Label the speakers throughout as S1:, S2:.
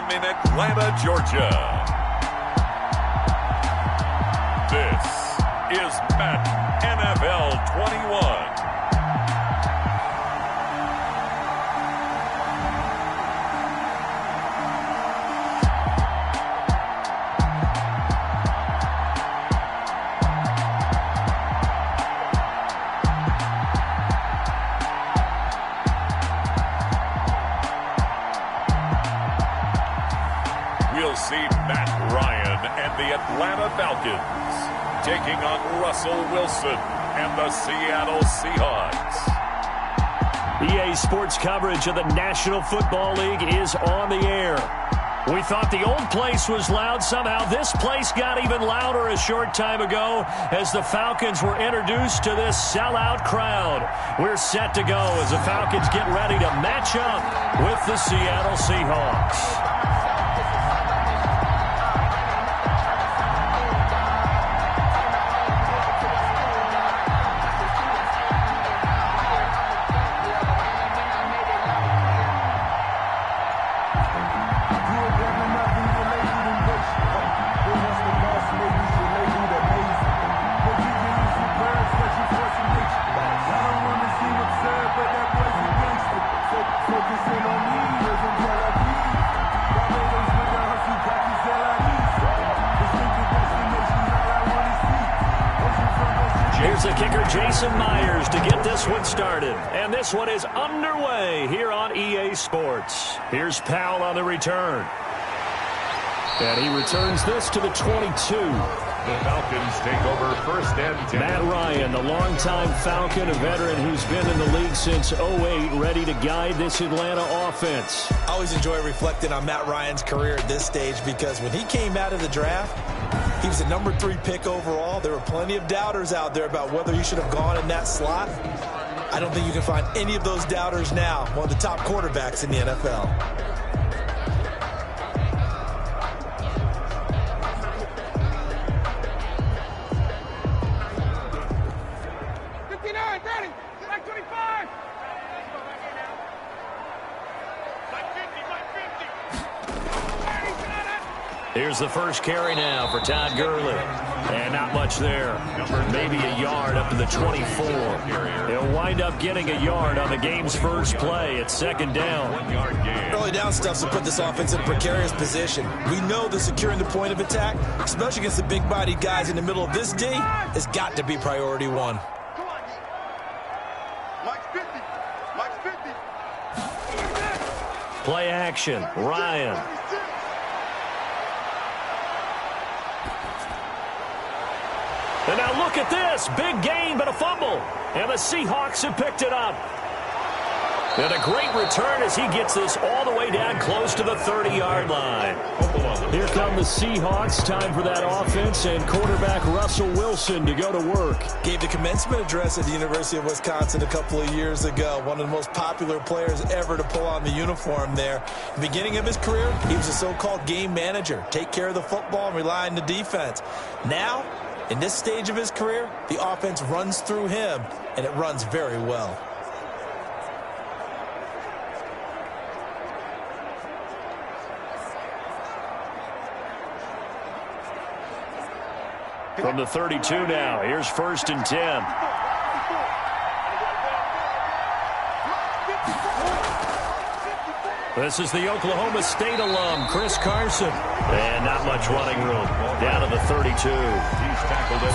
S1: from in Atlanta, Georgia, this is Madden NFL 21. We'll see Matt Ryan and the Atlanta Falcons taking on Russell Wilson and the Seattle Seahawks.
S2: EA Sports coverage of the National Football League is on the air. We thought the old place was loud. Somehow this place got even louder a short time ago as the Falcons were introduced to this sellout crowd. We're set to go as the Falcons get ready to match up with the Seattle Seahawks. Here's the kicker, Jason Myers, to get this one started. And this one is underway here on EA Sports. Here's Powell on the return. And he returns this to the 22.
S1: The Falcons take over first and 10.
S2: Matt Ryan, the longtime Falcon, a veteran who's been in the league since 2008, ready to guide this Atlanta offense.
S3: I always enjoy reflecting on Matt Ryan's career at this stage because when he came out of the draft, he was a number 3 pick overall. There were plenty of doubters out there about whether he should have gone in that slot. I don't think you can find any of those doubters now. One of the top quarterbacks in the NFL.
S2: Here's the first carry now for Todd Gurley. And not much there. Maybe a yard up to the 24. He'll wind up getting a yard on the game's first play. It's second down.
S3: Early down stuff's to put this offense in a precarious position. We know that securing the point of attack, especially against the big-bodied guys in the middle of this D, has got to be priority one.
S2: Play action. Ryan. And now look at this. Big gain, but a fumble. And the Seahawks have picked it up. And a great return as he gets this all the way down close to the 30-yard line. Here come the Seahawks. Time for that offense and quarterback Russell Wilson to go to work.
S3: Gave the commencement address at the University of Wisconsin a couple of years ago. One of the most popular players ever to pull on the uniform there. The beginning of his career, he was a so-called game manager. Take care of the football and rely on the defense. Now, in this stage of his career, the offense runs through him, and it runs very well.
S2: From the 32 now, here's first and 10. This is the Oklahoma State alum, Chris Carson. And not much running room. Down to the 32.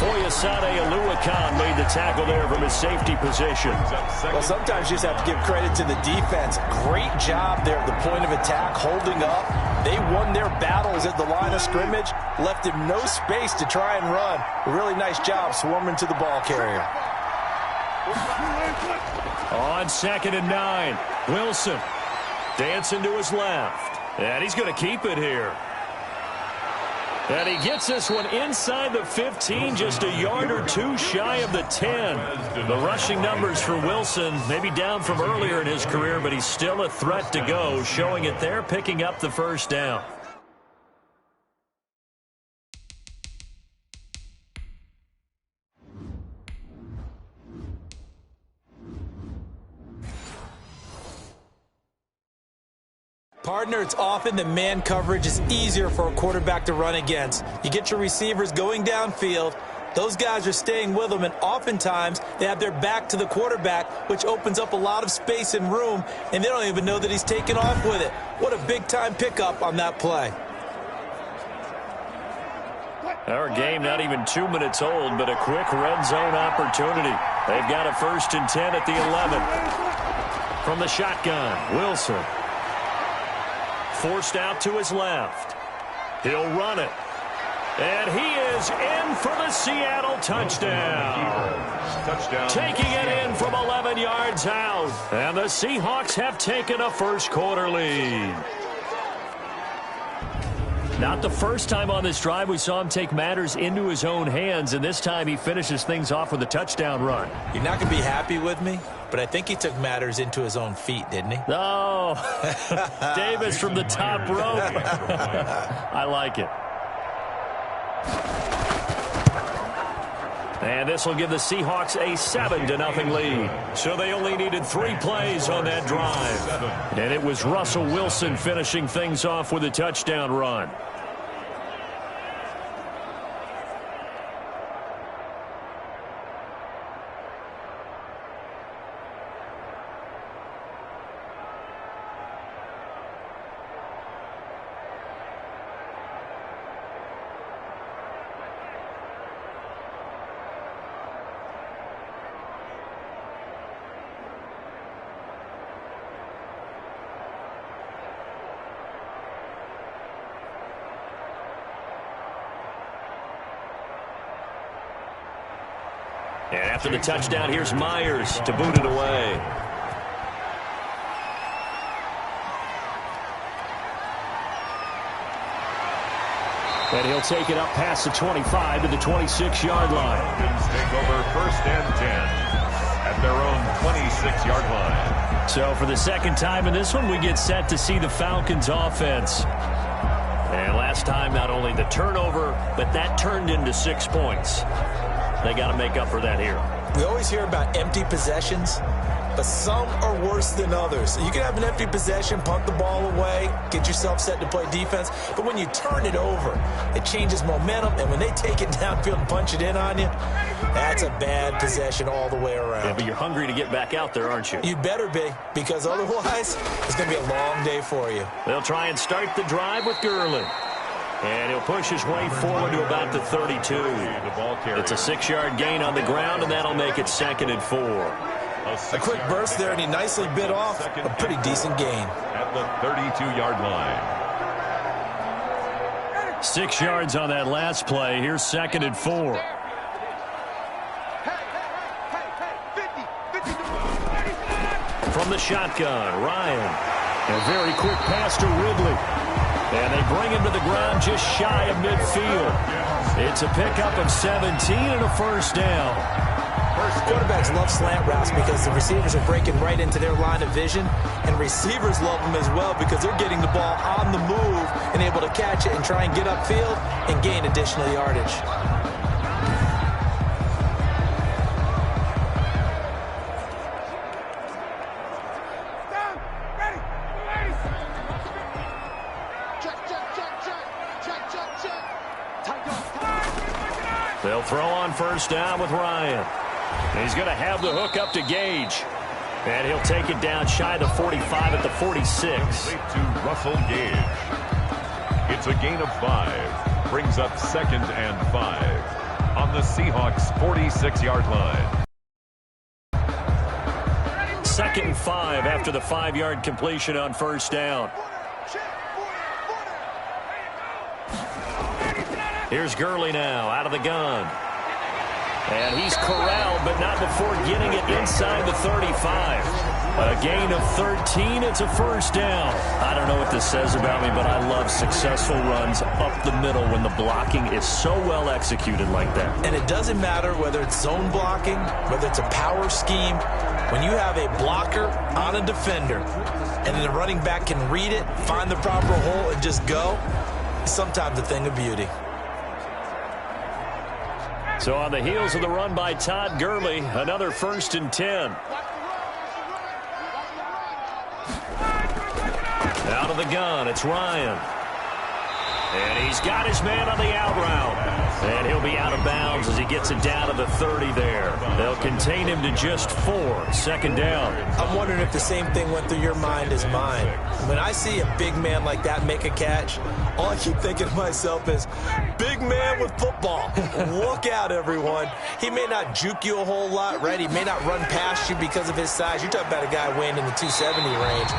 S2: Foyesade Oluwakan made the tackle there from his safety position.
S3: Well, sometimes you just have to give credit to the defense. Great job there at the point of attack, holding up. They won their battles at the line of scrimmage, left him no space to try and run. A really nice job swarming to the ball carrier.
S2: On 2nd and 9, Wilson dancing to his left. And he's going to keep it here. And he gets this one inside the 15, just a yard or two shy of the 10. The rushing numbers for Wilson, maybe down from earlier in his career, but he's still a threat to go, showing it there, picking up the first down.
S3: Partner, it's often that man coverage is easier for a quarterback to run against. You get your receivers going downfield. Those guys are staying with them, and oftentimes they have their back to the quarterback, which opens up a lot of space and room, and they don't even know that he's taken off with it. What a big-time pickup on that play.
S2: Our game not even 2 minutes old, but a quick red zone opportunity. They've got a 1st and 10 at the 11. From the shotgun, Wilson. Forced out to his left. He'll run it. And he is in for the Seattle touchdown. Taking it in from 11 yards out. And the Seahawks have taken a first-quarter lead. Not the first time on this drive we saw him take matters into his own hands, and this time he finishes things off with a touchdown run.
S3: You're not going to be happy with me, but I think he took matters into his own feet, didn't he?
S2: Oh, Davis from the top rope. I like it. And this will give the Seahawks a 7-0 lead. So they only needed 3 plays on that drive. And it was Russell Wilson finishing things off with a touchdown run. And after the touchdown, here's Myers to boot it away. And he'll take it up past the 25 to the 26-yard line.
S1: Falcons take over 1st and 10 at their own 26-yard line.
S2: So for the second time in this one, we get set to see the Falcons offense. And last time, not only the turnover, but that turned into 6 points. They got to make up for that here.
S3: We always hear about empty possessions, but some are worse than others. You can have an empty possession, punt the ball away, get yourself set to play defense, but when you turn it over, it changes momentum, and when they take it downfield and punch it in on you, that's a bad possession all the way around.
S2: Yeah, but you're hungry to get back out there, aren't you?
S3: You better be, because otherwise, it's going to be a long day for you.
S2: They'll try and start the drive with Gurley. And he'll push his way forward to about the 32. It's a 6-yard gain on the ground, and that'll make it 2nd and 4.
S3: A quick burst there, and he nicely bit off a pretty decent gain.
S1: At the 32-yard line.
S2: 6 yards on that last play. Here's 2nd and 4. From the shotgun, Ryan. A very quick pass to Ridley. And they bring him to the ground just shy of midfield. It's a pickup of 17 and a 1st down.
S3: Quarterbacks love slant routes because the receivers are breaking right into their line of vision, and receivers love them as well because they're getting the ball on the move and able to catch it and try and get upfield and gain additional yardage.
S2: They'll throw on 1st down with Ryan. He's going to have the hook up to Gage. And he'll take it down shy of the 45 at the 46.
S1: To Russell Gage. It's a gain of 5. Brings up 2nd and 5 on the Seahawks' 46-yard line.
S2: 2nd and 5 after the 5-yard completion on 1st down. Here's Gurley now out of the gun. And he's corralled, but not before getting it inside the 35. A gain of 13. It's a 1st down. I don't know what this says about me, but I love successful runs up the middle when the blocking is so well executed like that.
S3: And it doesn't matter whether it's zone blocking, whether it's a power scheme. When you have a blocker on a defender, and then the running back can read it, find the proper hole, and just go, it's sometimes a thing of beauty.
S2: So on the heels of the run by Todd Gurley, another 1st and 10. Out of the the gun. It's Ryan. And he's got his man on the out route. And he'll be out of bounds as he gets it down to the 30 there. They'll contain him to just 4. Second down.
S3: I'm wondering if the same thing went through your mind as mine. When I see a big man like that make a catch, all I keep thinking to myself is, big man with football. Look out, everyone. He may not juke you a whole lot, right? He may not run past you because of his size. You're talking about a guy weighing in the 270 range.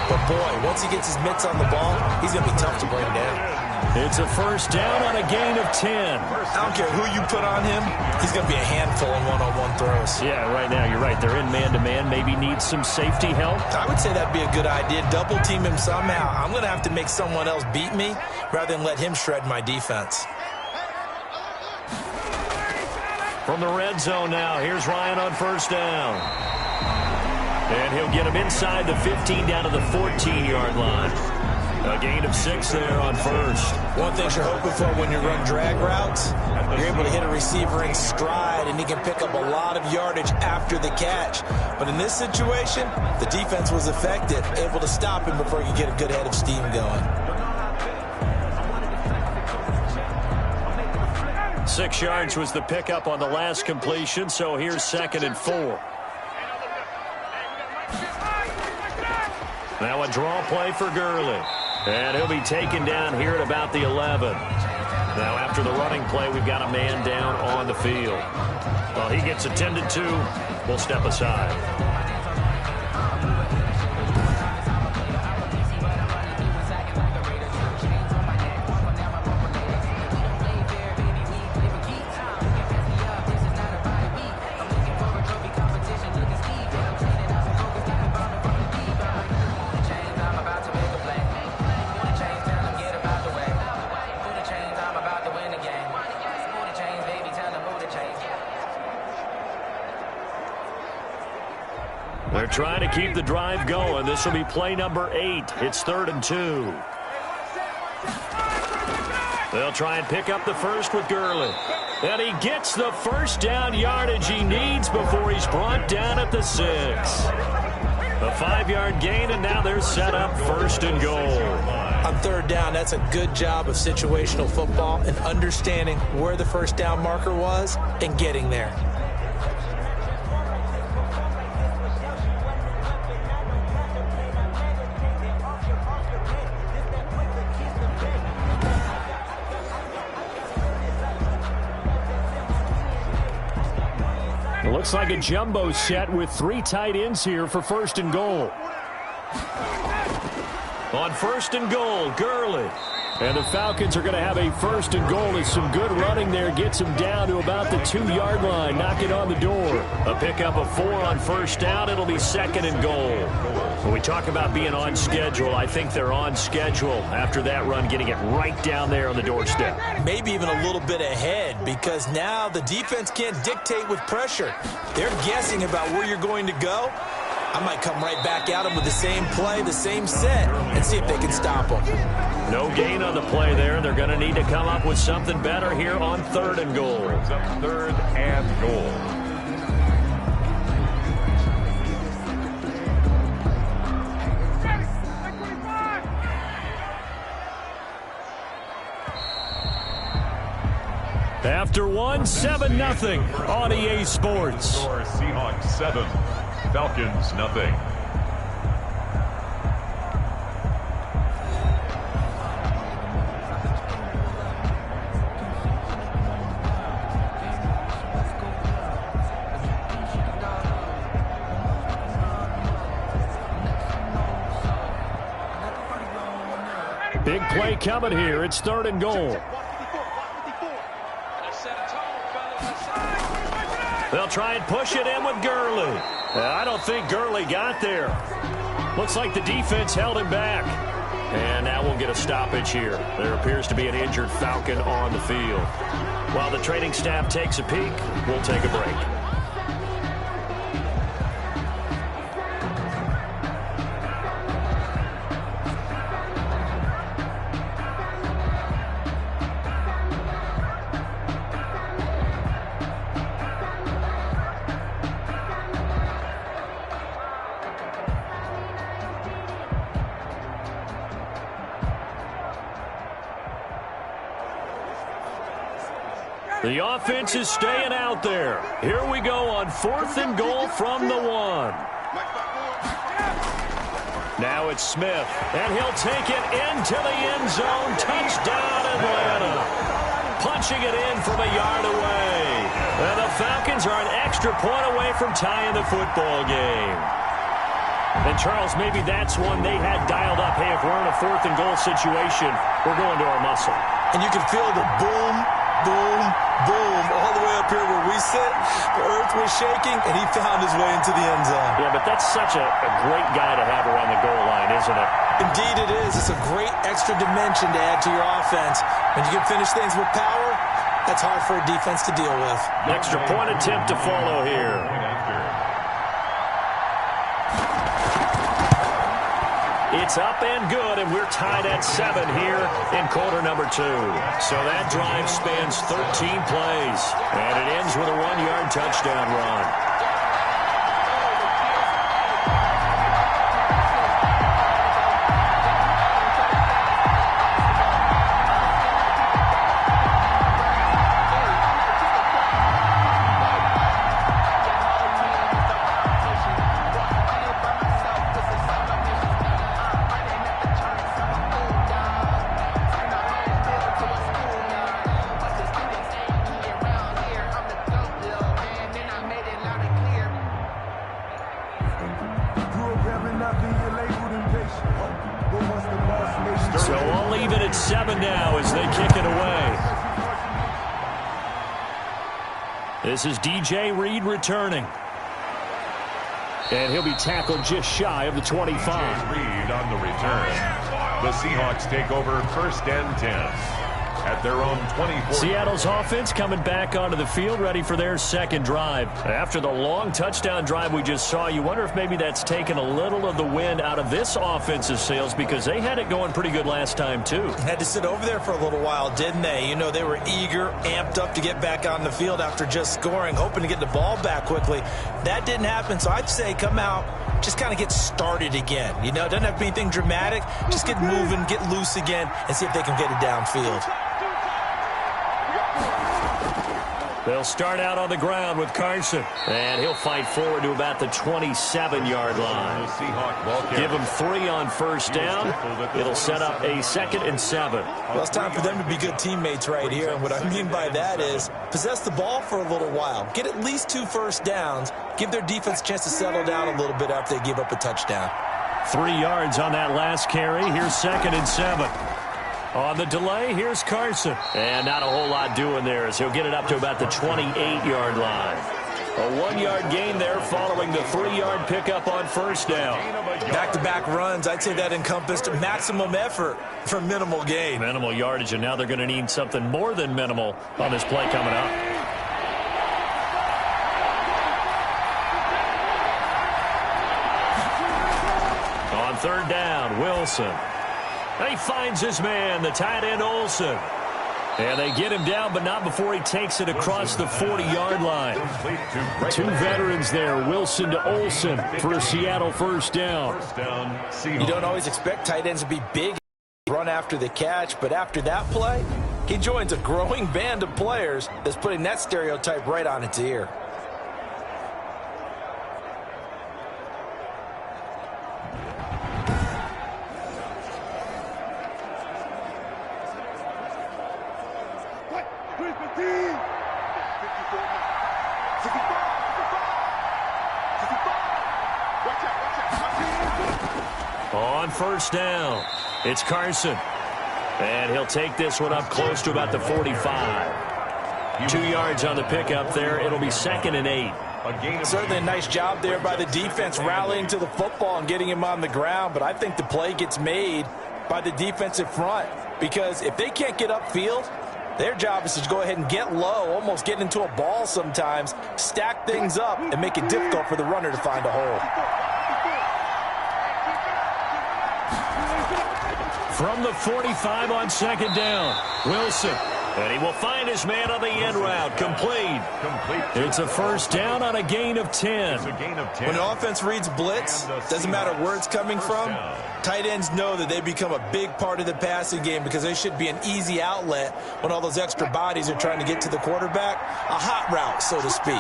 S3: But, boy, once he gets his mitts on the ball, he's going to be tough to bring down.
S2: It's a first down on a gain of 10.
S3: I don't care who you put on him. He's going to be a handful in one-on-one throws.
S2: Yeah, right now you're right. They're in man-to-man. Maybe needs some safety help.
S3: I would say that'd be a good idea. Double team him somehow. I'm going to have to make someone else beat me rather than let him shred my defense.
S2: From the red zone now, here's Ryan on first down. And he'll get him inside the 15 down to the 14-yard line. A gain of 6 there on first.
S3: One thing you're hoping for when you run drag routes, you're able to hit a receiver in stride, and he can pick up a lot of yardage after the catch. But in this situation, the defense was effective, able to stop him before he could get a good head of steam going.
S2: 6 yards was the pickup on the last completion, so here's 2nd and 4. Now a draw play for Gurley. And he'll be taken down here at about the 11. Now after the running play, we've got a man down on the field. Well, he gets attended to. We'll step aside. They're trying to keep the drive going. This will be play number 8. It's 3rd and 2. They'll try and pick up the first with Gurley. And he gets the first down yardage he needs before he's brought down at the 6. A 5-yard gain, and now they're set up 1st and goal.
S3: On 3rd down, that's a good job of situational football and understanding where the first down marker was and getting there.
S2: It looks like a jumbo set with 3 tight ends here for 1st and goal. On 1st and goal, Gurley. And the Falcons are going to have a 1st and goal as some good running there gets them down to about the 2-yard line, knocking on the door. A pickup of 4 on 1st down. It'll be 2nd and goal. When we talk about being on schedule, I think they're on schedule after that run, getting it right down there on the doorstep.
S3: Maybe even a little bit ahead, because now the defense can't dictate with pressure. They're guessing about where you're going to go. I might come right back at them with the same play, the same set, and see if they can stop them.
S2: No gain on the play there. They're going to need to come up with something better here on 3rd and goal.
S1: 3rd and goal.
S2: After 1, 7-0 on EA Sports.
S1: Seahawks 7, Falcons 0.
S2: Big play coming here. It's 3rd and goal. They'll try and push it in with Gurley. I don't think Gurley got there. Looks like the defense held him back. And now we'll get a stoppage here. There appears to be an injured Falcon on the field. While the training staff takes a peek, we'll take a break. The offense is staying out there. Here we go on 4th and goal from the 1. Now it's Smith, and he'll take it into the end zone. Touchdown, Atlanta. Punching it in from a yard away. And the Falcons are an extra point away from tying the football game. And, Charles, maybe that's one they had dialed up. Hey, if we're in a 4th and goal situation, we're going to our muscle.
S3: And you can feel the boom, boom, boom all the way up here where we sit. The earth was shaking, and he found his way into the end zone.
S2: Yeah, but that's such a great guy to have around the goal line, isn't it?
S3: Indeed it is. It's a great extra dimension to add to your offense. When you can finish things with power, that's hard for a defense to deal with.
S2: Extra point attempt to follow here. It's up and good, and we're tied at 7 here in quarter number 2. So that drive spans 13 plays, and it ends with a 1-yard touchdown run. So all even at 7 now as they kick it away. This is DJ Reed returning. And he'll be tackled just shy of the 25.
S1: DJ Reed on the return. The Seahawks take over 1st and 10 at their own 24.
S2: Seattle's offense coming back onto the field, ready for their 2nd drive. After the long touchdown drive we just saw, you wonder if maybe that's taken a little of the wind out of this offensive sails, because they had it going pretty good last time, too.
S3: Had to sit over there for a little while, didn't they? You know, they were eager, amped up to get back on the field after just scoring, hoping to get the ball back quickly. That didn't happen, so I'd say come out, just kind of get started again. You know, it doesn't have to be anything dramatic. Just get moving, get loose again, and see if they can get it downfield.
S2: They'll start out on the ground with Carson. And he'll fight forward to about the 27-yard line. Give him 3 on 1st down. It'll set up a 2nd and 7.
S3: Well, it's time for them to be good teammates right here. And what I mean by that is possess the ball for a little while. Get at least 2 first downs. Give their defense a chance to settle down a little bit after they give up a touchdown.
S2: 3 yards on that last carry. Here's 2nd and 7. On the delay, here's Carson. And not a whole lot doing there as he'll get it up to about the 28-yard line. A 1-yard gain there following the 3-yard pickup on 1st down.
S3: Back-to-back runs, I'd say that encompassed maximum effort for minimal gain.
S2: Minimal yardage, and now they're going to need something more than minimal on this play coming up. On 3rd down, Wilson. He finds his man, the tight end Olsen. And they get him down, but not before he takes it across the 40-yard line. 2 veterans there, Wilson to Olsen for a Seattle 1st down.
S3: You don't always expect tight ends to be big, run after the catch, but after that play, he joins a growing band of players that's putting that stereotype right on its ear.
S2: On 1st down, it's Carson. And he'll take this one up close to about the 45. 2 yards on the pickup there. It'll be 2nd and 8.
S3: Certainly a nice job there by the defense rallying to the football and getting him on the ground, but I think the play gets made by the defensive front, because if they can't get upfield, their job is to go ahead and get low, almost get into a ball sometimes, stack things up, and make it difficult for the runner to find a hole. From the 45 on 2nd down, Wilson.
S2: And he will find his man on the end route. Complete. It's a first down on a gain of 10.
S3: When an offense reads blitz, doesn't matter where it's coming from, tight ends know that they become a big part of the passing game because they should be an easy outlet when all those extra bodies are trying to get to the quarterback. A hot route, so to speak.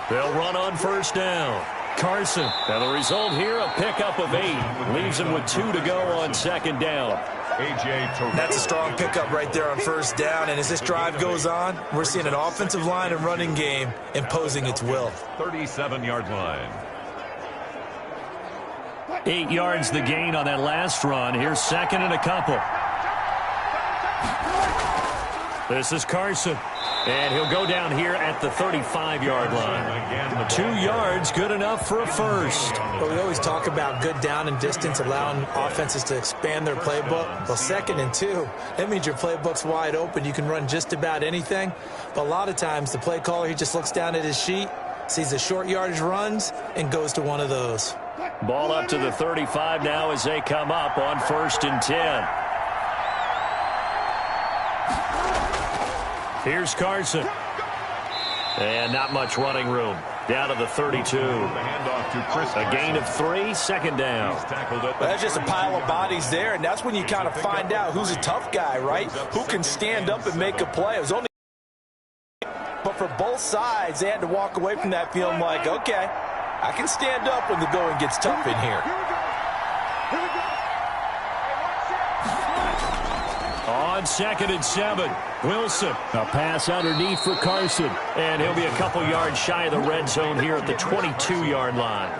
S2: They'll run on first down. Carson. Now the result here, a pickup of 8. Leaves him with 2 to go on second down.
S3: That's a strong pickup right there on first down. And as this drive goes on, we're seeing an offensive line and running game imposing its will.
S1: 37-yard line.
S2: 8 yards the gain on that last run. Here's second and a couple. This is Carson. And he'll go down here at the 35-yard line. 2 yards, good enough for a first.
S3: But we always talk about good down and distance, allowing offenses to expand their playbook. Well, 2nd and 2, that means your playbook's wide open. You can run just about anything. But a lot of times, the play caller, he just looks down at his sheet, sees the short yardage runs, and goes to one of those.
S2: Ball up to the 35 now as they come up on 1st and 10. Here's Carson. And not much running room. Down to the 32. A gain of 3, second down.
S3: Well, that's just a pile of bodies there, and that's when you kind of find out who's a tough guy, right? Who can stand up and make a play. It was only, but for both sides, they had to walk away from that feeling like, okay, I can stand up when the going gets tough in here.
S2: On 2nd and 7, Wilson. A pass underneath for Carson. And he'll be a couple yards shy of the red zone here at the 22-yard line.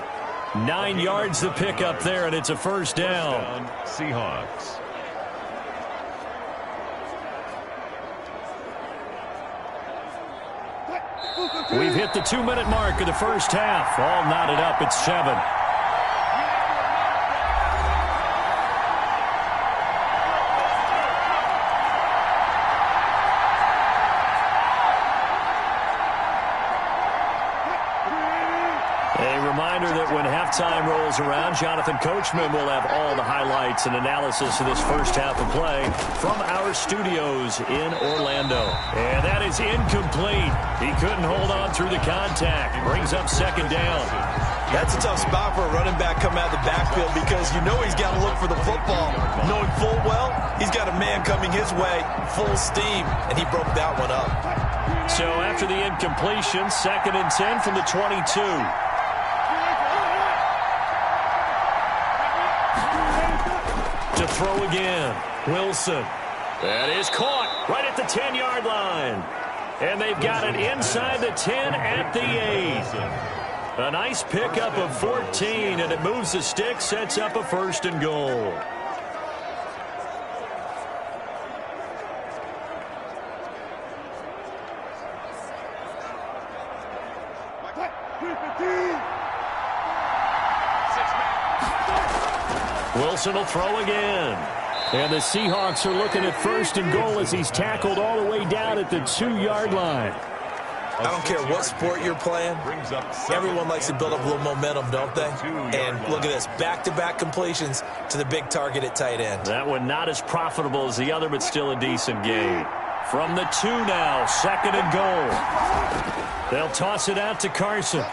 S2: 9 yards to pick up there, and it's a first down.
S1: Seahawks.
S2: We've hit the 2-minute mark of the first half. All knotted up at 7. That when halftime rolls around, Jonathan Coachman will have all the highlights and analysis of this first half of play from our studios in Orlando. And that is incomplete. He couldn't hold on through the contact. Brings up second down.
S3: That's a tough spot for a running back coming out of the backfield because you know he's got to look for the football. Knowing full well, he's got a man coming his way, full steam, and he broke that one up.
S2: So after the incompletion, 2nd and 10 from the 22. To throw again, Wilson. That is caught right at the 10-yard line. And they've got it inside the 10 at the 8. A nice pickup of 14, and it moves the stick, sets up a 1st and goal. Wilson will throw again. And the Seahawks are looking at 1st and goal as he's tackled all the way down at the 2-yard line.
S3: I don't care what sport you're playing. Everyone likes to build up a little momentum, don't they? And look at this, back-to-back completions to the big target at tight end.
S2: That one not as profitable as the other, but still a decent gain. From the 2 now, 2nd and goal. They'll toss it out to Carson.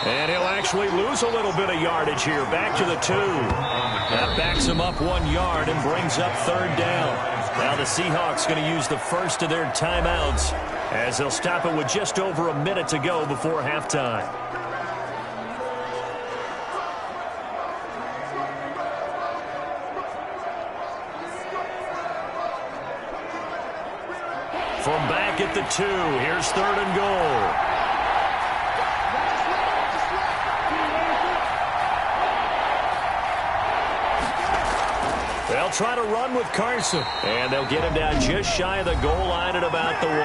S2: And he'll actually lose a little bit of yardage here. Back to the 2. That backs him up 1 yard and brings up 3rd down. Now the Seahawks going to use the first of their timeouts as they'll stop it with just over a minute to go before halftime. From back at the 2, here's 3rd and goal. They'll try to run with Carson. And they'll get him down just shy of the goal line at about the 1.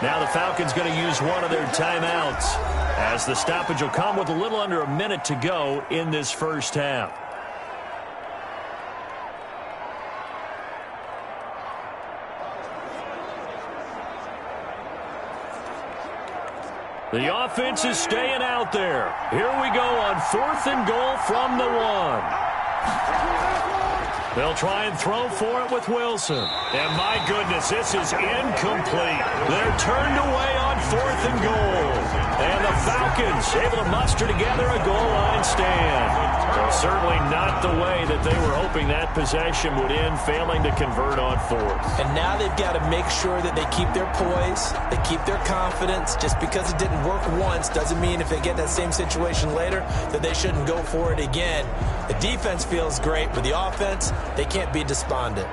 S2: Now the Falcons going to use one of their timeouts as the stoppage will come with a little under a minute to go in this first half. The offense is staying out there. Here we go on 4th and goal from the 1. They'll try and throw for it with Wilson. And my goodness, this is incomplete. They're turned away on 4th and goal. And the Falcons able to muster together a goal line stand. Well, certainly not the way that they were hoping that possession would end, failing to convert on 4th.
S3: And now they've got to make sure that they keep their poise, they keep their confidence. Just because it didn't work once doesn't mean if they get in that same situation later that they shouldn't go for it again. The defense feels great, but the offense, they can't be despondent.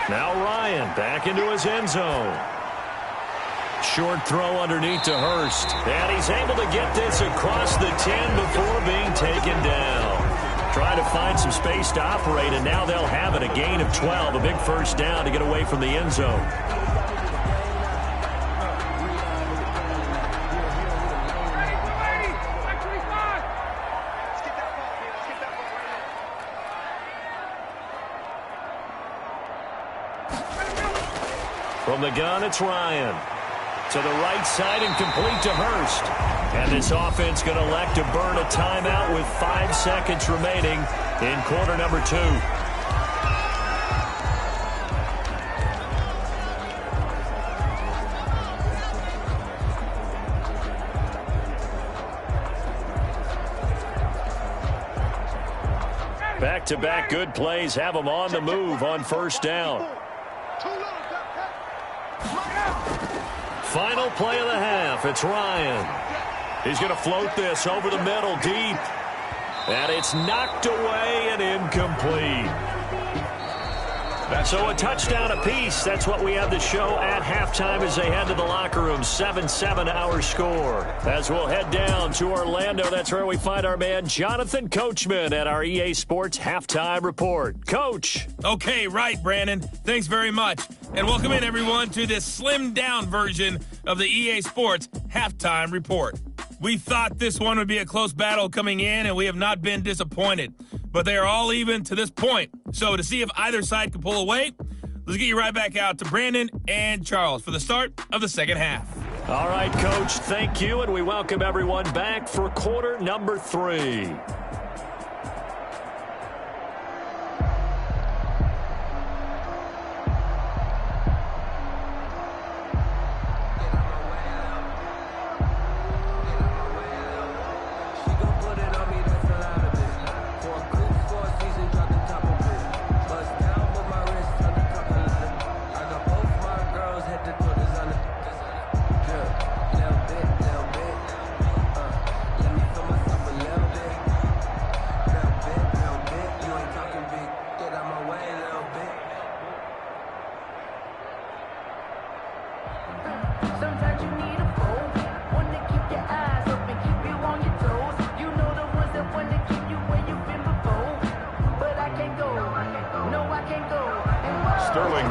S2: Now Ryan back into his end zone. Short throw underneath to Hurst. And he's able to get this across the 10 before being taken down. Trying to find some space to operate, and now they'll have it. A gain of 12, a big first down to get away from the end zone. From the gun, it's Ryan. To the right side and complete to Hurst. And this offense going to elect to burn a timeout with 5 seconds remaining in quarter number 2. Back-to-back good plays have them on the move on first down. Final play of the half. It's Ryan. He's going to float this over the middle deep. And it's knocked away and incomplete. So a touchdown apiece. That's what we have to show at halftime as they head to the locker room. 7-7 our score. As we'll head down to Orlando, that's where we find our man Jonathan Coachman at our EA Sports Halftime Report. Coach.
S4: Okay, right, Brandon. Thanks very much. And welcome in, everyone, to this slimmed-down version of the EA Sports Halftime Report. We thought this one would be a close battle coming in, and we have not been disappointed. But they are all even to this point. So to see if either side can pull away, let's get you right back out to Brandon and Charles for the start of the second half.
S2: All right, Coach, thank you, and we welcome everyone back for quarter number 3.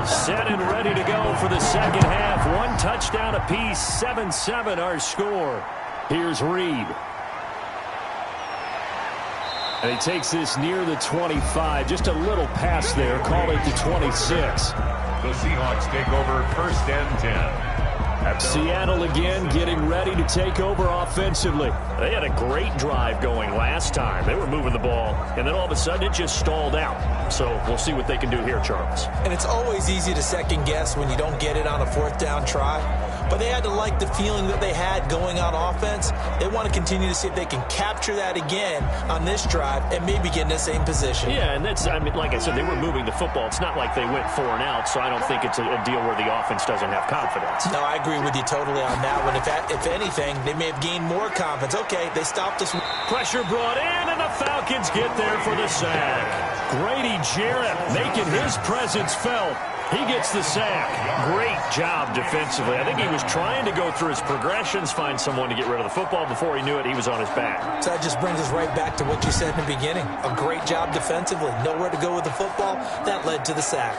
S2: Set and ready to go for the second half. 1 touchdown apiece, 7-7 our score. Here's Reed. And he takes this near the 25. Just a little pass there. Call it the 26.
S1: The Seahawks take over first and 10.
S2: Seattle again getting ready to take over offensively. They had a great drive going last time. They were moving the ball, and then all of a sudden it just stalled out. So we'll see what they can do here, Charles.
S3: And it's always easy to second guess when you don't get it on a 4th down try. But they had to like the feeling that they had going on offense. They want to continue to see if they can capture that again on this drive and maybe get in the same position.
S2: Yeah, and that's, I mean, like I said, they were moving the football. It's not like they went 4 and out, so I don't think it's a deal where the offense doesn't have confidence.
S3: No, I agree with you totally on that one. If anything, they may have gained more confidence. Okay, they stopped us.
S2: Pressure brought in, and the Falcons get there for the sack. Grady Jarrett making his presence felt. He gets the sack. Great job defensively. I think he was trying to go through his progressions, find someone to get rid of the football. Before he knew it, he was on his back.
S3: So that just brings us right back to what you said in the beginning. A great job defensively. Nowhere to go with the football. That led to the sack.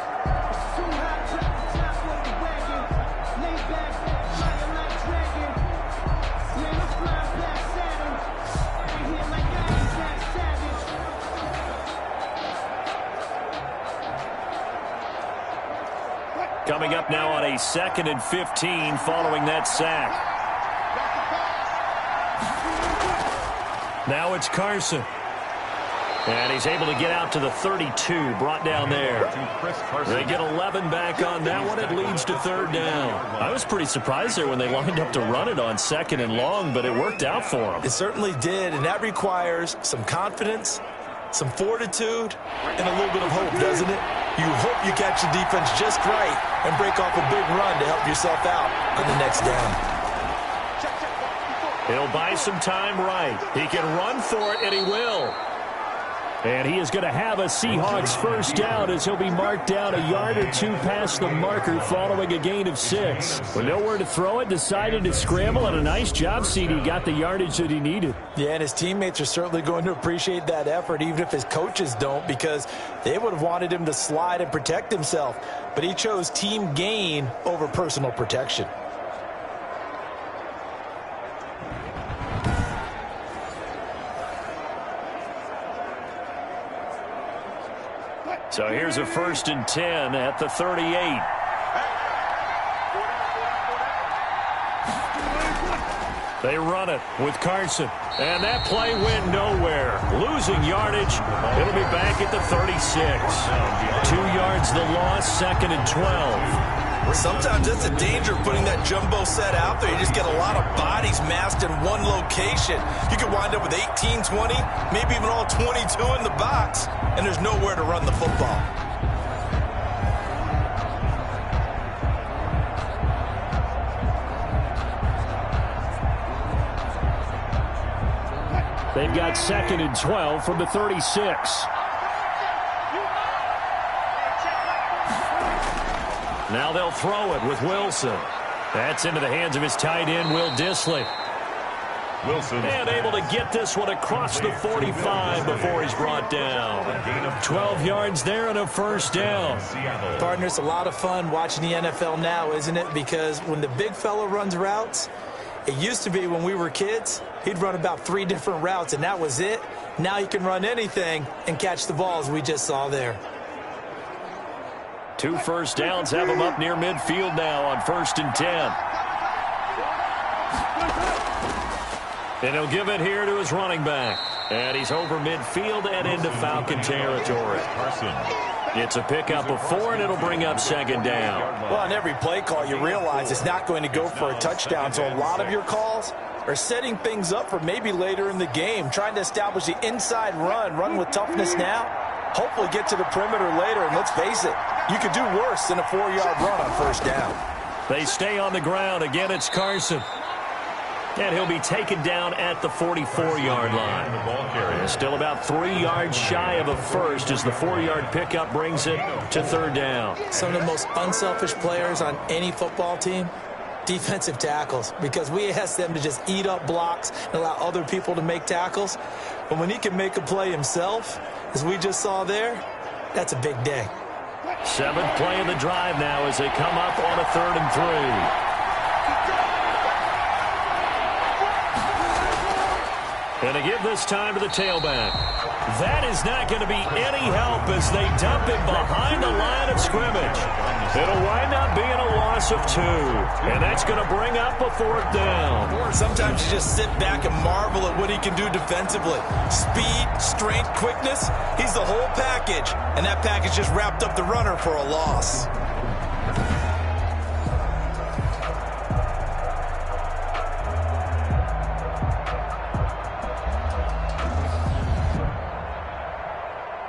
S2: Coming up now on a 2nd and 15 following that sack. Now it's Carson. And he's able to get out to the 32, brought down there. They get 11 back on that one. It leads to 3rd down. I was pretty surprised there when they lined up to run it on 2nd and long, but it worked out for them.
S3: It certainly did, and that requires some confidence, some fortitude, and a little bit of hope, doesn't it? You hope you catch the defense just right and break off a big run to help yourself out on the next down.
S2: He'll buy some time right. He can run for it, and he will. And he is going to have a Seahawks 1st down as he'll be marked down a yard or 2 past the marker following a gain of 6. With nowhere to throw it, decided to scramble, and a nice job, CD. Got the yardage that he needed.
S3: Yeah, and his teammates are certainly going to appreciate that effort, even if his coaches don't, because they would have wanted him to slide and protect himself. But he chose team gain over personal protection.
S2: So here's a 1st and 10 at the 38. They run it with Carson. And that play went nowhere. Losing yardage. It'll be back at the 36. 2 yards the loss, 2nd and 12.
S3: Sometimes that's a danger of putting that jumbo set out there. You just get a lot of bodies massed in one location. You could wind up with 18, 20, maybe even all 22 in the box, and there's nowhere to run the football.
S2: They've got 2nd and 12 from the 36. Now they'll throw it with Wilson. That's into the hands of his tight end, Will Dissly.
S1: Wilson.
S2: And able to get this one across the 45 before he's brought down. 12 yards there and a 1st down.
S3: Partner, it's a lot of fun watching the NFL now, isn't it? Because when the big fella runs routes, it used to be when we were kids, he'd run about 3 different routes, and that was it. Now he can run anything and catch the ball, as we just saw there.
S2: 2 1st downs have him up near midfield now on 1st and 10. And he'll give it here to his running back. And he's over midfield and into Falcon territory. It's a pickup of 4, and it'll bring up 2nd down.
S3: Well, on every play call, you realize it's not going to go for a touchdown. So a lot of your calls are setting things up for maybe later in the game, trying to establish the inside run with toughness now. Hopefully get to the perimeter later, and let's face it, you could do worse than a 4-yard run on 1st down.
S2: They stay on the ground. Again, it's Carson. And he'll be taken down at the 44-yard line. Still about 3 yards shy of a 1st as the 4-yard pickup brings it to 3rd down.
S3: Some of the most unselfish players on any football team, defensive tackles, because we ask them to just eat up blocks and allow other people to make tackles. But when he can make a play himself, as we just saw there, that's a big day.
S2: 7th play of the drive now as they come up on a 3rd and 3. And to give this time to the tailback. That is not going to be any help as they dump him behind the line of scrimmage. It'll wind up being a loss of 2. And that's going to bring up a 4th down.
S3: Sometimes you just sit back and marvel at what he can do defensively. Speed, strength, quickness. He's the whole package. And that package just wrapped up the runner for a loss.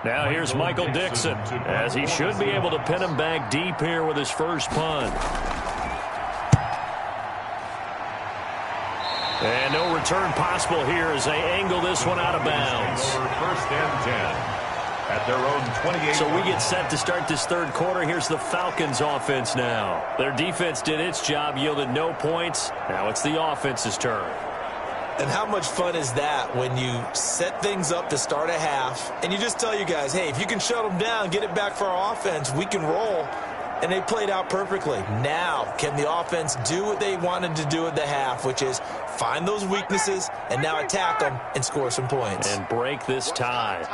S2: Now here's Michael Dixon, as he should be able to pin him back deep here with his first punt. And no return possible here as they angle this one out of bounds.
S1: 1st and 10 at their own 28.
S2: So we get set to start this 3rd quarter. Here's the Falcons offense now. Their defense did its job, yielded no points. Now it's the offense's turn.
S3: And how much fun is that when you set things up to start a half and you just tell you guys, hey, if you can shut them down, get it back for our offense, we can roll. And they played out perfectly. Now, can the offense do what they wanted to do at the half, which is find those weaknesses and now attack them and score some points.
S2: And break this tie.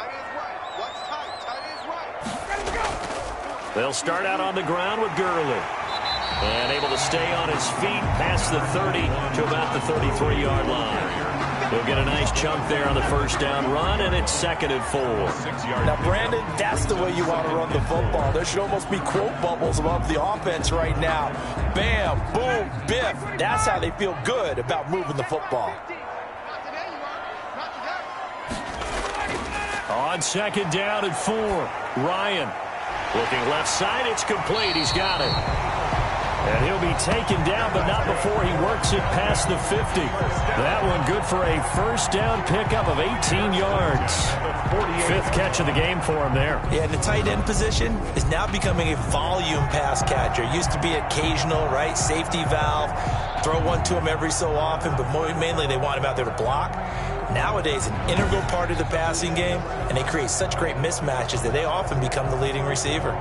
S2: They'll start out on the ground with Gurley. And able to stay on his feet past the 30 to about the 33-yard line. He'll get a nice chunk there on the first down run, and it's 2nd and 4.
S3: Now, Brandon, that's the way you want to run the football. There should almost be quote bubbles above the offense right now. Bam, boom, biff. That's how they feel good about moving the football.
S2: On 2nd down and 4, Ryan. Looking left side, it's complete. He's got it. And he'll be taken down, but not before he works it past the 50. That one good for a first down pickup of 18 yards. 5th catch of the game for him there.
S3: Yeah, the tight end position is now becoming a volume pass catcher. Used to be occasional, right? Safety valve. Throw one to him every so often, but mainly they want him out there to block. Nowadays, an integral part of the passing game, and they create such great mismatches that they often become the leading receiver.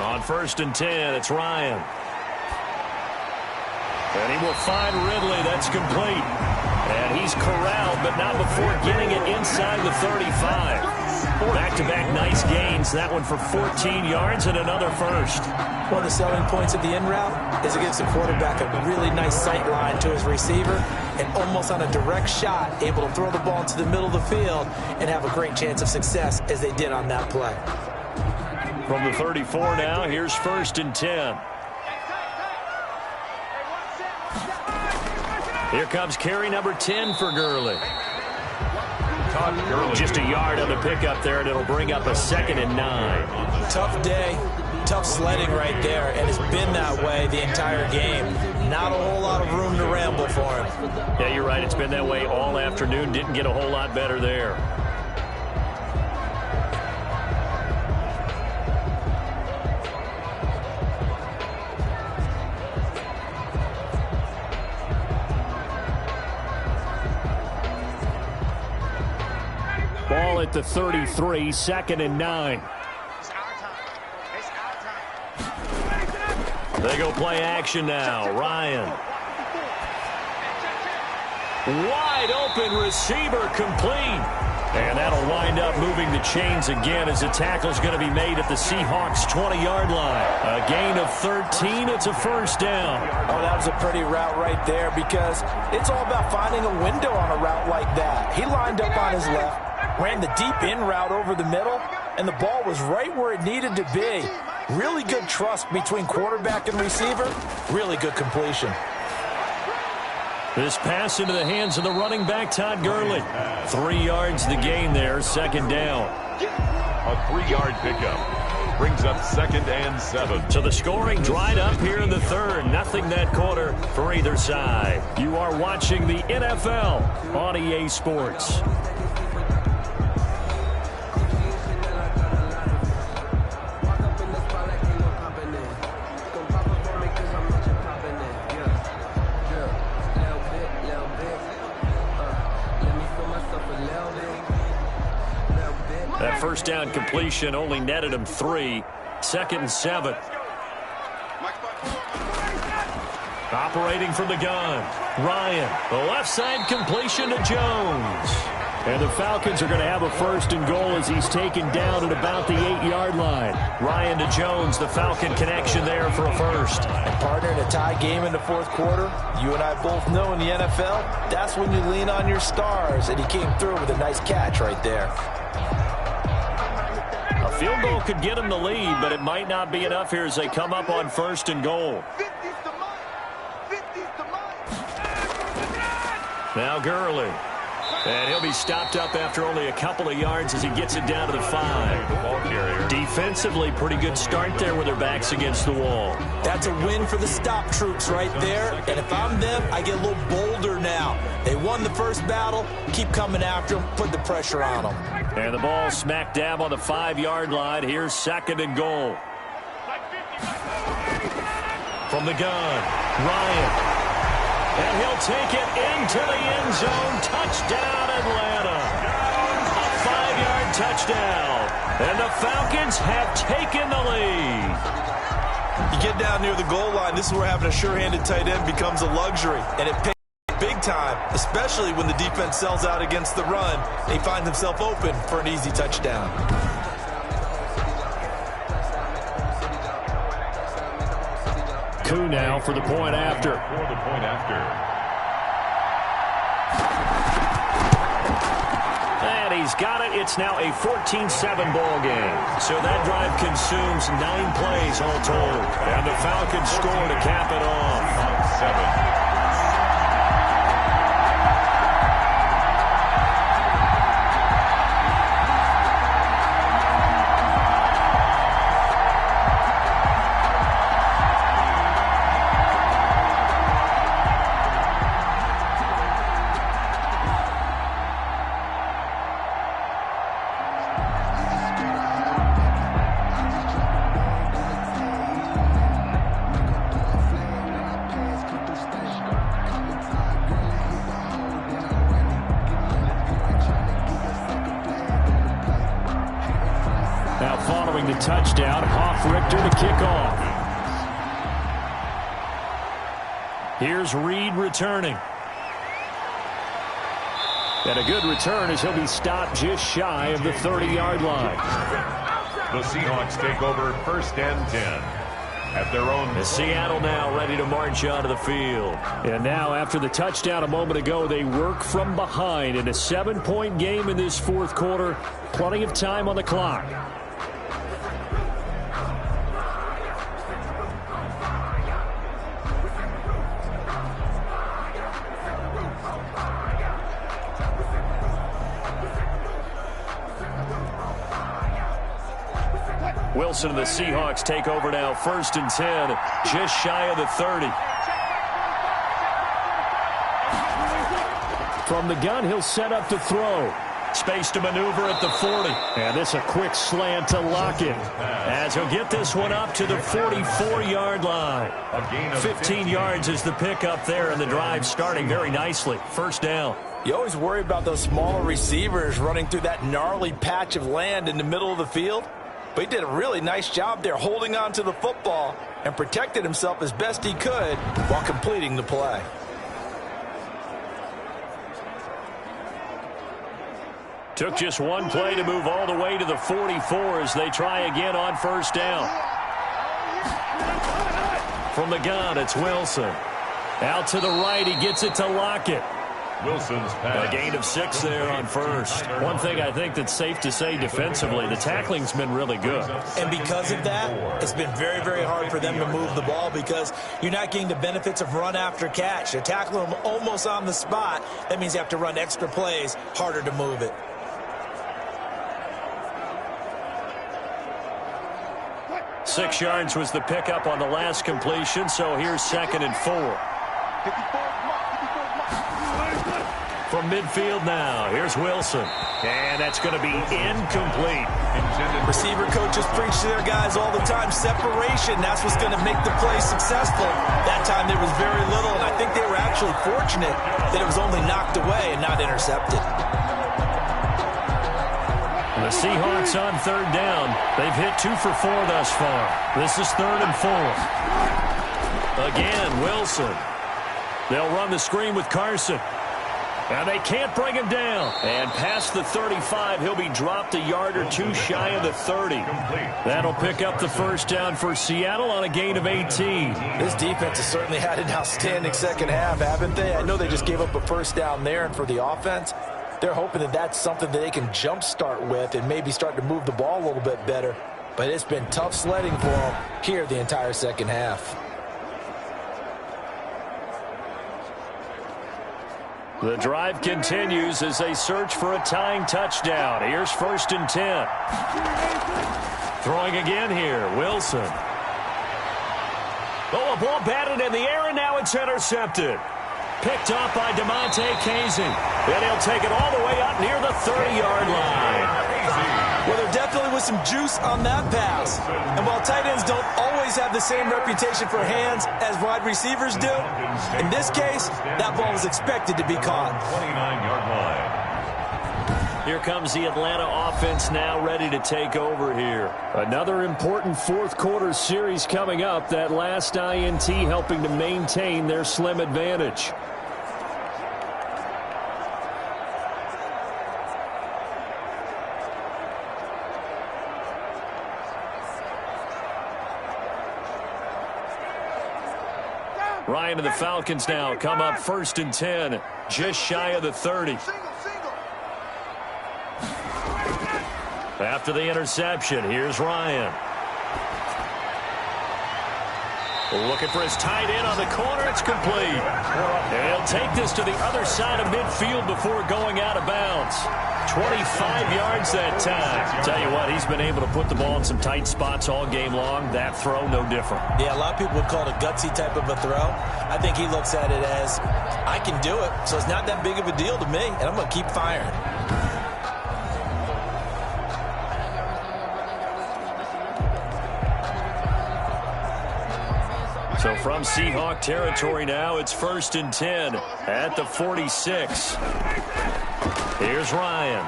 S2: On 1st and 10, it's Ryan. And he will find Ridley. That's complete. And he's corralled, but not before getting it inside the 35. Back-to-back nice gains. That one for 14 yards and another first.
S3: One of the selling points of the in route is it gives the quarterback a really nice sight line to his receiver and almost on a direct shot able to throw the ball into the middle of the field and have a great chance of success as they did on that play.
S2: From the 34 now, here's 1st and 10. Here comes carry number 10 for Gurley. Just a yard on the pickup there, and it'll bring up a 2nd and 9.
S3: Tough day, tough sledding right there, and it's been that way the entire game. Not a whole lot of room to ramble for him.
S2: Yeah, you're right. It's been that way all afternoon. Didn't get a whole lot better there. Ball at the 33, 2nd and 9. They go play action now. Ryan. Wide open receiver complete. And that'll wind up moving the chains again as the tackle's going to be made at the Seahawks' 20-yard line. A gain of 13. It's a first down.
S3: Oh, that was a pretty route right there because it's all about finding a window on a route like that. He lined up on his left, ran the deep in route over the middle, and the ball was right where it needed to be. Really good trust between quarterback and receiver. Really good completion.
S2: This pass into the hands of the running back, Todd Gurley. 3 yards the gain there, 2nd down.
S1: A 3-yard pickup brings up 2nd and 7.
S2: So the scoring dried up here in the 3rd. Nothing that quarter for either side. You are watching the NFL on EA Sports. That first down completion only netted him 3. 2nd and 7. Operating from the gun. Ryan. The left side completion to Jones. And the Falcons are going to have a 1st and goal as he's taken down at about the 8-yard line. Ryan to Jones, the Falcon connection there for a first.
S3: And partner, in a tie game in the 4th quarter, you and I both know in the NFL, that's when you lean on your stars. And he came through with a nice catch right there.
S2: A field goal could get him the lead, but it might not be enough here as they come up on 1st and goal. Now Gurley. And he'll be stopped up after only a couple of yards as he gets it down to the 5. Defensively, pretty good start there with their backs against the wall.
S3: That's a win for the stop troops right there. And if I'm them, I get a little bolder now. They won the first battle. Keep coming after them. Put the pressure on them.
S2: And the ball smack dab on the 5-yard line. Here's 2nd and goal. From the gun, Ryan. And he'll take it into the end zone. Touchdown, Atlanta. A 5-yard touchdown. And the Falcons have taken the lead.
S3: You get down near the goal line, this is where having a sure-handed tight end becomes a luxury. And it pays big time, especially when the defense sells out against the run. He finds himself open for an easy touchdown.
S2: Coup now for the point after. And he's got it. It's now a 14-7 ball game. So that drive consumes 9 plays all told. And the Falcons score to cap it off. 7. Now following the touchdown, Hoff-Richter to kick off. Here's Reed returning. And a good return as he'll be stopped just shy of the 30-yard line.
S1: The Seahawks take over 1st and 10 at their own.
S2: And Seattle now ready to march onto the field. And now after the touchdown a moment ago, they work from behind in a 7-point game in this 4th quarter. Plenty of time on the clock. Wilson and the Seahawks take over now, 1st and 10, just shy of the 30. From the gun, he'll set up to throw. Space to maneuver at the 40. And this a quick slant to Lockett, as he'll get this one up to the 44-yard line. 15 yards is the pickup there, and the drive starting very nicely. 1st down.
S3: You always worry about those smaller receivers running through that gnarly patch of land in the middle of the field. But he did a really nice job there holding on to the football and protected himself as best he could while completing the play.
S2: Took just one play to move all the way to the 44 as they try again on 1st down. From the gun, it's Wilson. Out to the right, he gets it to Lockett.
S1: Wilson's pass.
S2: A gain of 6 there on 1st. One thing I think that's safe to say defensively, the tackling's been really good.
S3: And because of that, it's been very, very hard for them to move the ball because you're not getting the benefits of run after catch. You tackle them almost on the spot. That means you have to run extra plays, harder to move it.
S2: Six yards was the pickup on the last completion, so here's 2nd and 4. From midfield now, here's Wilson. And that's going to be incomplete.
S3: Receiver coaches preach to their guys all the time. Separation, that's what's going to make the play successful. That time there was very little, and I think they were actually fortunate that it was only knocked away and not intercepted.
S2: The Seahawks on 3rd down. They've hit 2 for 4 thus far. This is 3rd and 4. Again, Wilson. They'll run the screen with Carson. And they can't bring him down. And past the 35, he'll be dropped a yard or 2 shy of the 30. That'll pick up the 1st down for Seattle on a gain of 18.
S3: This defense has certainly had an outstanding 2nd half, haven't they? I know they just gave up a 1st down there, and for the offense, they're hoping that that's something that they can jumpstart with and maybe start to move the ball a little bit better. But it's been tough sledding for them here the entire 2nd half.
S2: The drive continues as they search for a tying touchdown. Here's 1st and 10. Throwing again here, Wilson. Oh, a ball batted in the air, and now it's intercepted. Picked up by DeMonte Casey. And he'll take it all the way up near the 30-yard line.
S3: Well, there definitely was some juice on that pass. And while tight ends don't always have the same reputation for hands as wide receivers do, in this case, that ball was expected to be caught.
S1: 29-yard line.
S2: Here comes the Atlanta offense now ready to take over here. Another important 4th quarter series coming up. That last INT helping to maintain their slim advantage. Ryan and the Falcons now come up 1st and 10, just shy of the 30. After the interception, here's Ryan. Looking for his tight end on the corner. It's complete. And he'll take this to the other side of midfield before going out of bounds. 25 yards that time. Tell you what, he's been able to put the ball in some tight spots all game long. That throw, no different.
S3: Yeah, a lot of people would call it a gutsy type of a throw. I think he looks at it as, I can do it, so it's not that big of a deal to me, and I'm going to keep firing.
S2: So from Seahawk territory now, it's 1st and 10 at the 46. Here's Ryan.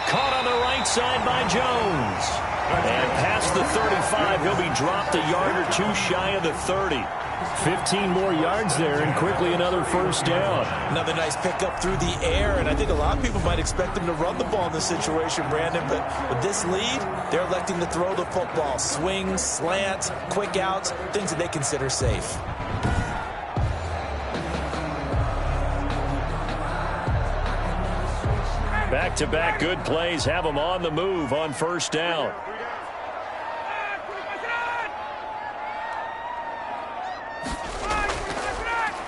S2: Caught on the right side by Jones. And past the 35, he'll be dropped a yard or two shy of the 30. 15 more yards there, and quickly another 1st down.
S3: Another nice pickup through the air, and I think a lot of people might expect him to run the ball in this situation, Brandon, but with this lead, they're electing to throw the football. Swings, slants, quick outs, things that they consider safe.
S2: Back-to-back good plays have them on the move on 1st down.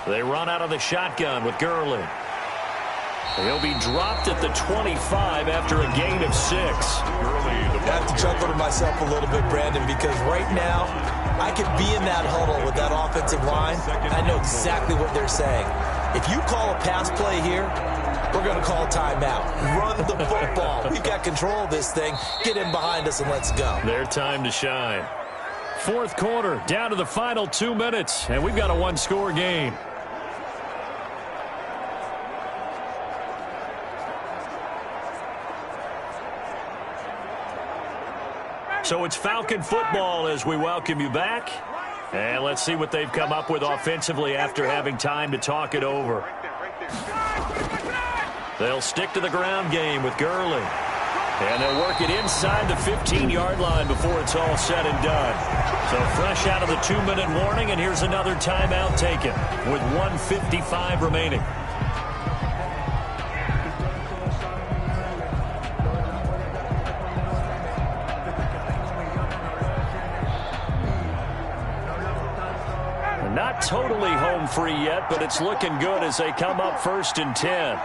S2: They run out of the shotgun with Gurley. He'll be dropped at the 25 after a gain of 6.
S3: I have to chuckle to myself a little bit, Brandon, because right now I could be in that huddle with that offensive line. I know exactly what they're saying. If you call a pass play here, we're going to call timeout. Run the football. We've got control of this thing. Get in behind us and let's go.
S2: Their time to shine. 4th quarter, down to the final 2 minutes, and we've got a one-score game. So it's Falcon football as we welcome you back. And let's see what they've come up with offensively after having time to talk it over. They'll stick to the ground game with Gurley. And they'll work it inside the 15-yard line before it's all said and done. So fresh out of the 2-minute warning, and here's another timeout taken with 1:55 remaining. Not totally home free yet, but it's looking good as they come up 1st and 10.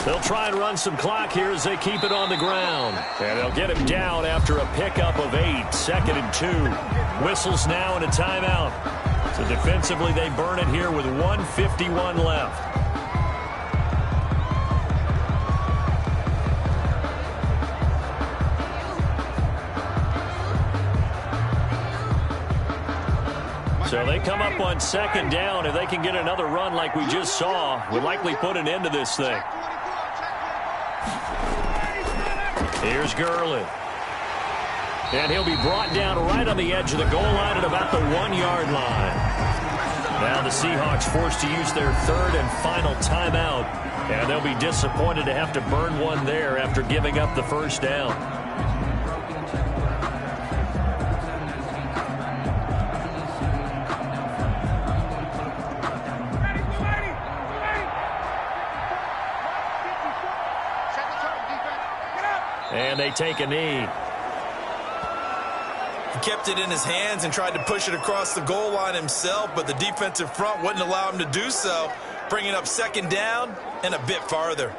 S2: They'll try and run some clock here as they keep it on the ground. And they'll get him down after a pickup of 8, 2nd and 2. Whistles now and a timeout. So defensively they burn it here with 1:51 left. So they come up on 2nd down. If they can get another run like we just saw, would likely put an end to this thing. Here's Gurley. And he'll be brought down right on the edge of the goal line at about the 1-yard line. Now the Seahawks forced to use their 3rd and final timeout. And they'll be disappointed to have to burn one there after giving up the 1st down. And they take a knee.
S3: He kept it in his hands and tried to push it across the goal line himself, but the defensive front wouldn't allow him to do so, bringing up 2nd down and a bit farther.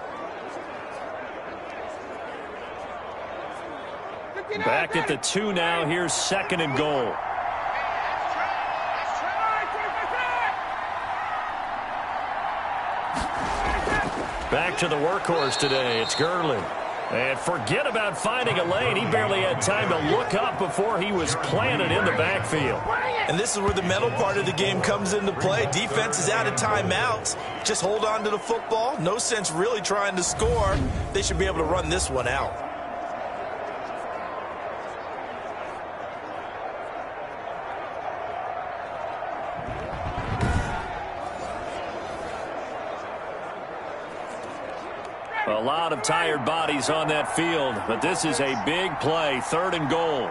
S2: Back at the 2 now. Here's 2nd and goal. Back to the workhorse today. It's Gurley. And forget about finding a lane. He barely had time to look up before he was planted in the backfield.
S3: And this is where the mental part of the game comes into play. Defense is out of timeouts. Just hold on to the football. No sense really trying to score. They should be able to run this one out.
S2: A lot of tired bodies on that field, but this is a big play, 3rd and goal.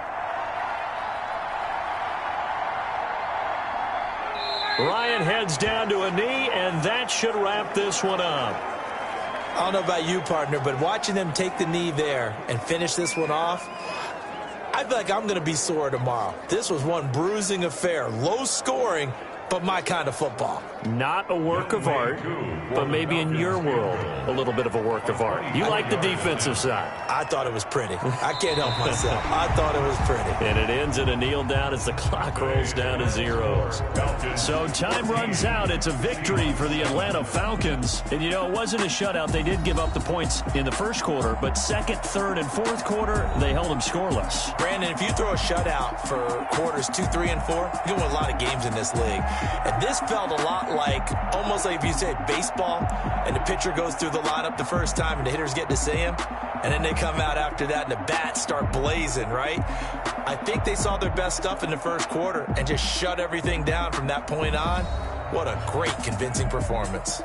S2: Ryan heads down to a knee, and that should wrap this one up.
S3: I don't know about you, partner, but watching them take the knee there and finish this one off, I feel like I'm going to be sore tomorrow. This was one bruising affair. Low scoring, but my kind of football.
S2: Not a work of art, but maybe in your world, a little bit of a work of art. You like the defensive side.
S3: I thought it was pretty. I can't help myself. I thought it was pretty.
S2: And it ends in a kneel down as the clock rolls down to zeros. So time runs out. It's a victory for the Atlanta Falcons. And, you know, it wasn't a shutout. They did give up the points in the first quarter, but second, third, and fourth quarter, they held them scoreless.
S3: Brandon, if you throw a shutout for quarters 2, 3, and 4, you're going to win a lot of games in this league. And this felt a lot like, almost like if you said baseball, and the pitcher goes through the lineup the first time and the hitters get to see him, and then they come out after that and the bats start blazing, right? I think they saw their best stuff in the first quarter and just shut everything down from that point on. What a great, convincing performance.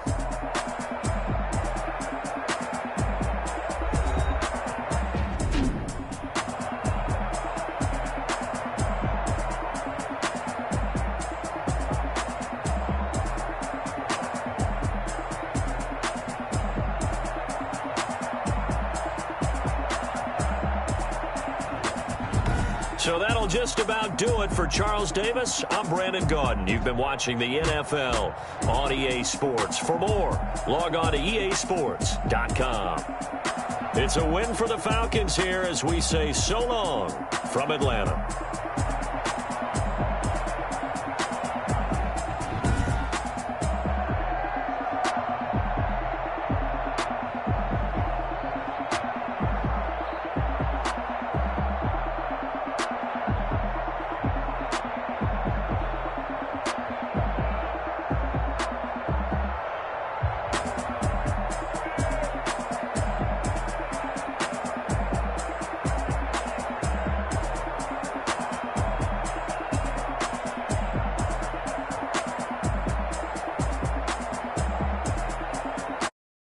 S2: So that'll just about do it for Charles Davis. I'm Brandon Gaudin. You've been watching the NFL on EA Sports. For more, log on to easports.com. It's a win for the Falcons here as we say so long from Atlanta.